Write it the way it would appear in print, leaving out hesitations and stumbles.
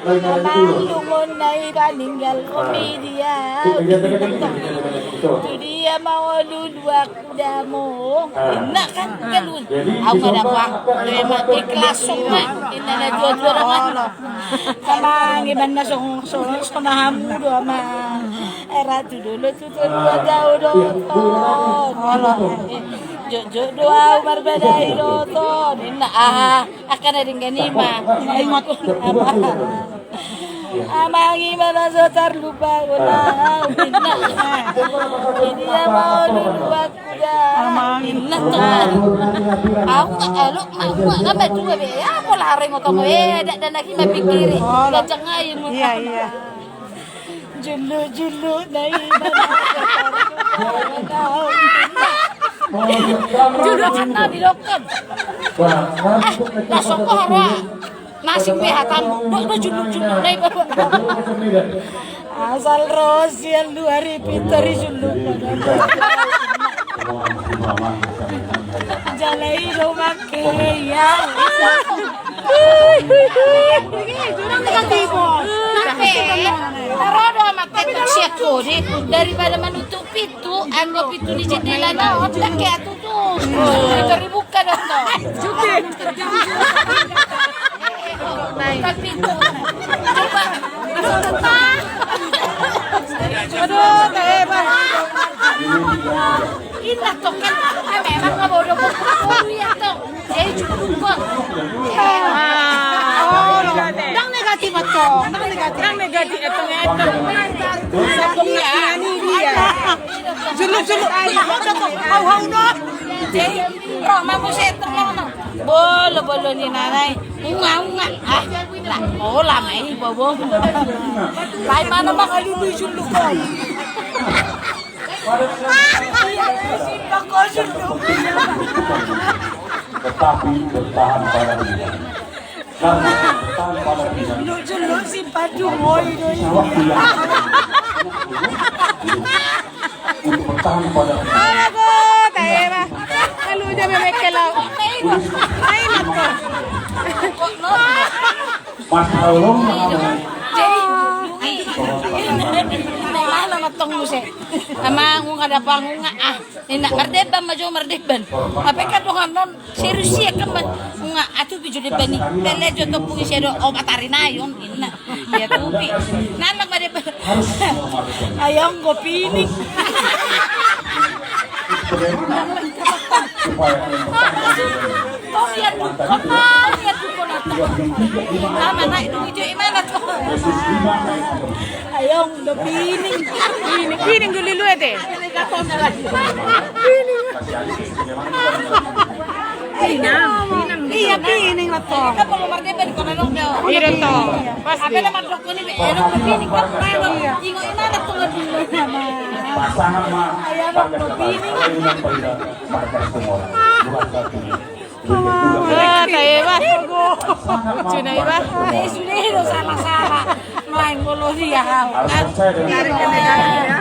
Abang lungon na ipaninggal komedya. Itu dia mau dua kuda mo. Enak kan galun. Aku nggak dapat. Memang ikhlas semua. Ini ada jual-jual orang. Sama gimana sama hamu doa sama era tu dulu tu dua jauh doton. Jojo doa berbeda doton. Enak akan ada ganima. Amangi mana sotar lupa guna minna ini dia mau dulu aku dah minna tuh aku elok mau nggak juga be ya aku lari ngotong dan lagi mau pikirin nggak cengayin Iya. julu nai julu kena di dokter langsung ke hara nasi behatan do julu nai asal rosian 2000 piteri julu jalai rumah ya Jurang negatibo. Taruh sama petak siako deh daripada menutup pintu, anggap pintu di jendela nah, tak kayak tutup. Itu dibuka dong toh. Buka pintu. Coba. Aduh, hebat. Indah toh kan, memang nggak bodoh ya toh. Jadi cukup. Nang negatif ito. Nang negatif ito nga. Sabong na ini dia. Sulok. Haw no. Jadi, Roma mo sa ito no. Bolo ni nanay. Unga. Lama ini bobo. Lain mana makaluluy sulok ko. Ako sulok. Tetapi bertahan pada diri. Karena bertahan pada diri. Lucu si padumoy. Waktu yang untuk bertahan pada diri. Ako, tayo. Kalu dia memekelaw. Ay, nako. Mas Along mengalami Mana matong mo siya? Ama nga dapat nga mardeban mardeban. Apa ka to kanon serius siya ka nga ato video deban ni. Tele jo to pugi siya do o matari na yon ina. Ya tubi. Nanak mardeban. Ayang go pining. Oh ya ko na to. Ama na itu video imana to. Ayong do pining. Pining dulu ete. Iya, pining na to. Kamu nomor dia beri kono dong do. Iro to. Apa naman dok ini be elok pining kan pero ingo imana to dulu nama. pasangan mah Ayang warga go Jakarta. pining. Saya undang pada warga semua bukan satunya. Ah, tayo ba? Cuna iba. Eh sudah salah-salah. Main bolo dia. Harus percaya dengan